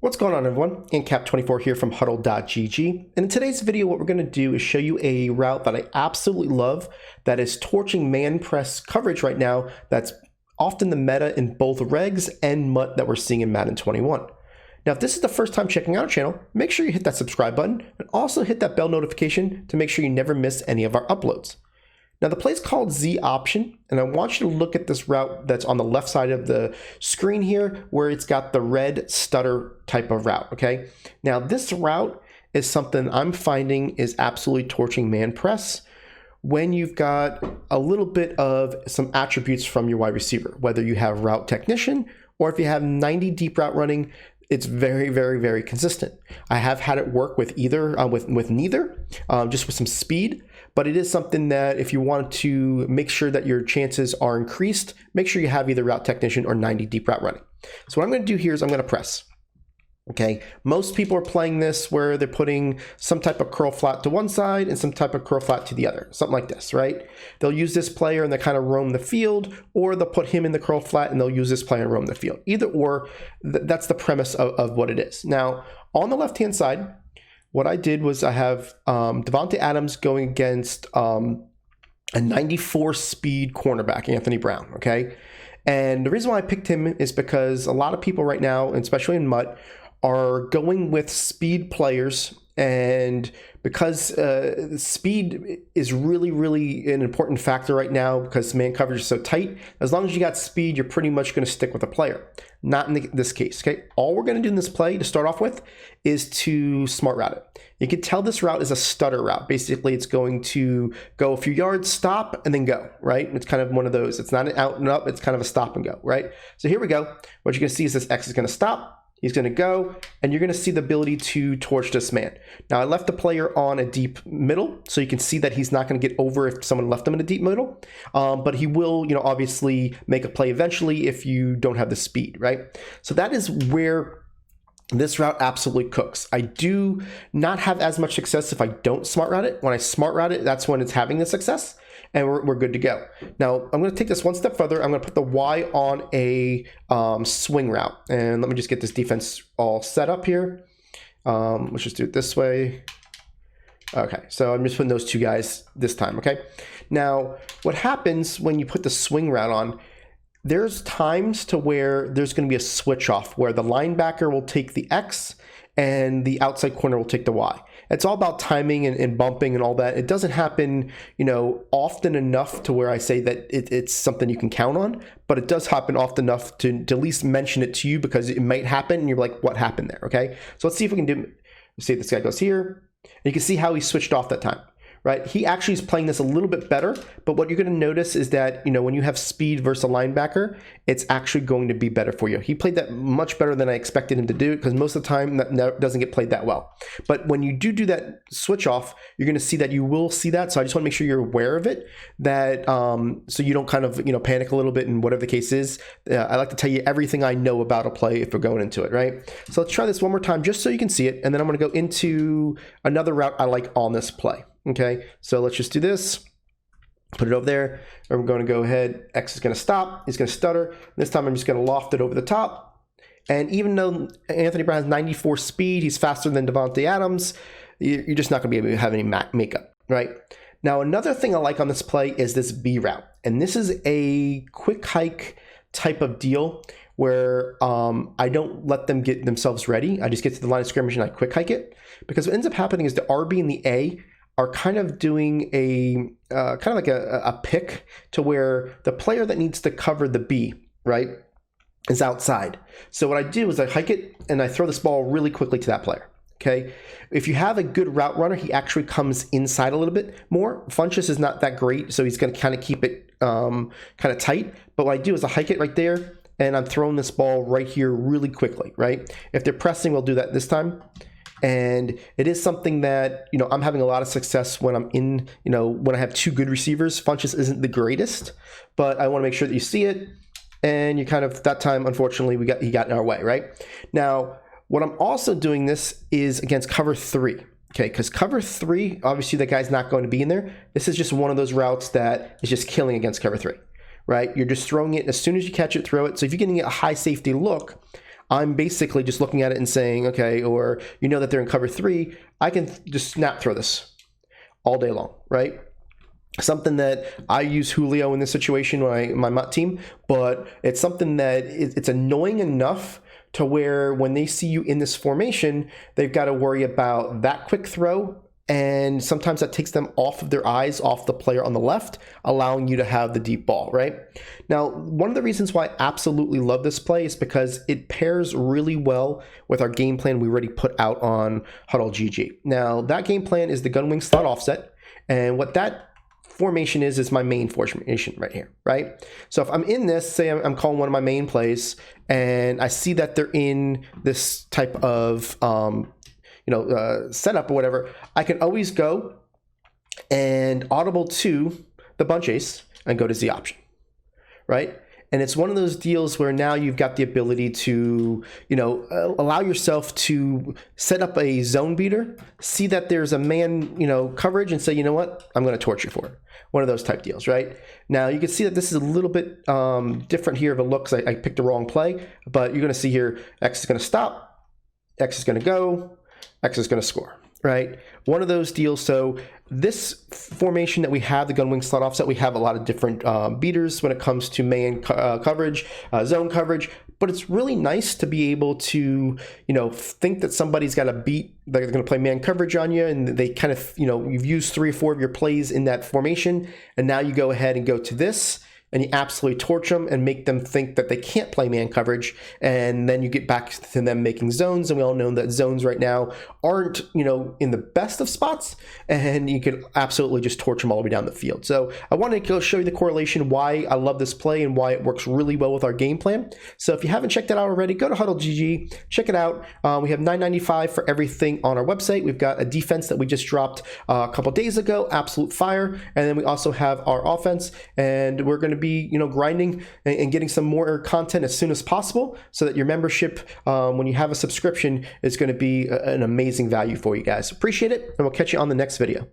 What's going on, everyone? Incap24 here from HuddleGG, and in today's video what we're going to do is show you a route that I absolutely love that is torching man press coverage right now. That's often the meta in both regs and MUT that we're seeing in Madden 21. Now, if this is the first time checking out our channel, make sure you hit that subscribe button and also hit that bell notification to make sure you never miss any of our uploads. Now, the play is called Z option, and I want you to look at this route that's on the left side of the screen here, where it's got the red stutter type of route, okay? Now, this route is something I'm finding is absolutely torching man press when you've got a little bit of some attributes from your wide receiver, whether you have route technician or if you have 90 deep route running. It's very, very, very consistent. I have had it work with either, with neither, just with some speed, but it is something that if you want to make sure that your chances are increased, make sure you have either route technician or 90 deep route running. So what I'm going to do here is I'm going to press. Okay, most people are playing this where they're putting some type of curl flat to one side and some type of curl flat to the other, something like this, right? They'll use this player and they kind of roam the field, or they'll put him in the curl flat and they'll use this player and roam the field. Either or, that's the premise of what it is. Now, on the left-hand side, what I did was I have Davante Adams going against a 94 speed cornerback, Anthony Brown, okay? And the reason why I picked him is because a lot of people right now, especially in MUT, are going with speed players, and because speed is really an important factor right now because man coverage is so tight, as long as you got speed, you're pretty much going to stick with a player. Not in this case, okay? All we're going to do in this play to start off with is to smart route it. You can tell this route is a stutter route. Basically, it's going to go a few yards, stop, and then go, right? It's kind of one of those. It's not an out and up, it's kind of a stop and go, right? So here we go. What you're going to see is this X is going to stop. He's going to go, and you're going to see the ability to torch this man. Now, I left the player on a deep middle, so you can see that he's not going to get over if someone left him in a deep middle, but he will, obviously make a play eventually if you don't have the speed, right? So that is where this route absolutely cooks. I do not have as much success if I don't smart route it. When I smart route it, that's when it's having the success, and we're good to go. Now, I'm going to take this one step further. I'm going to put the Y on a swing route. And let me just get this defense all set up here. Let's just do it this way. Okay, so I'm just putting those two guys this time, okay? Now, what happens when you put the swing route on, there's times to where there's going to be a switch off where the linebacker will take the X and the outside corner will take the Y. It's all about timing and bumping and all that. It doesn't happen, often enough to where I say that it's something you can count on, but it does happen often enough to at least mention it to you because it might happen and you're like, what happened there, okay? So let's see if we can do, let's see if this guy goes here. And you can see how he switched off that time. Right? He actually is playing this a little bit better, but what you're going to notice is that, when you have speed versus a linebacker, it's actually going to be better for you. He played that much better than I expected him to do because most of the time that doesn't get played that well. But when you do that switch off, you're going to see that you will see that. So I just want to make sure you're aware of it, that so you don't kind of, panic a little bit and whatever the case is. I like to tell you everything I know about a play if we're going into it, right? So let's try this one more time just so you can see it. And then I'm going to go into another route I like on this play. Okay, so let's just do this, put it over there, and we're going to go ahead, X is going to stop, he's going to stutter, this time I'm just going to loft it over the top, and even though Anthony Brown has 94 speed, he's faster than Davante Adams, you're just not going to be able to have any makeup, right? Now, another thing I like on this play is this B route, and this is a quick hike type of deal where I don't let them get themselves ready, I just get to the line of scrimmage and I quick hike it, because what ends up happening is the RB and the A are kind of doing a kind of like a pick to where the player that needs to cover the B, right, is outside. So what I do is I hike it and I throw this ball really quickly to that player. Okay, if you have a good route runner, he actually comes inside a little bit more. Funchess is not that great, so he's going to kind of keep it kind of tight. But what I do is I hike it right there, and I'm throwing this ball right here really quickly, right? If they're pressing, we'll do that this time. And it is something that, I'm having a lot of success when I'm in, when I have two good receivers. Funchess isn't the greatest, but I want to make sure that you see it. And you kind of, that time, unfortunately, he got in our way, right? Now, what I'm also doing this is against cover 3. Okay, because cover 3, obviously that guy's not going to be in there. This is just one of those routes that is just killing against cover 3, right? You're just throwing it, as soon as you catch it, throw it. So if you're getting a high safety look, I'm basically just looking at it and saying, okay, or you know that they're in cover 3, I can just snap throw this all day long, right? Something that I use Julio in this situation when my MUT team, but it's something that it's annoying enough to where when they see you in this formation, they've got to worry about that quick throw, and sometimes that takes them off of their eyes, off the player on the left, allowing you to have the deep ball, right? Now, one of the reasons why I absolutely love this play is because it pairs really well with our game plan we already put out on HuddleGG. Now, that game plan is the gun wing slot offset, and what that formation is my main formation right here, right? So if I'm in this, say I'm calling one of my main plays, and I see that they're in this type of setup or whatever, I can always go and audible to the bunch ace and go to Z option, right? And it's one of those deals where now you've got the ability to, allow yourself to set up a zone beater, see that there's a man, coverage, and say, you know what, I'm going to torch you for it. One of those type deals, right? Now you can see that this is a little bit different here of a look because I picked the wrong play, but you're going to see here, X is going to stop, X is going to go, X is going to score, right? One of those deals. So this formation that we have, the gun wing slot offset, we have a lot of different beaters when it comes to man coverage, zone coverage, but it's really nice to be able to, think that somebody's got a beat, they're going to play man coverage on you, and they kind of, you've used 3 or 4 of your plays in that formation, and now you go ahead and go to this, and you absolutely torch them and make them think that they can't play man coverage, and then you get back to them making zones, and we all know that zones right now aren't, in the best of spots, and you can absolutely just torch them all the way down the field. So I wanted to go show you the correlation, why I love this play and why it works really well with our game plan. So if you haven't checked it out already, go to HuddleGG, check it out. We have $9.95 for everything on our website. We've got a defense that we just dropped a couple days ago, absolute fire, and then we also have our offense, and we're going to be grinding and getting some more content as soon as possible, so that your membership, when you have a subscription, is going to be an amazing value for you guys. Appreciate it, and we'll catch you on the next video.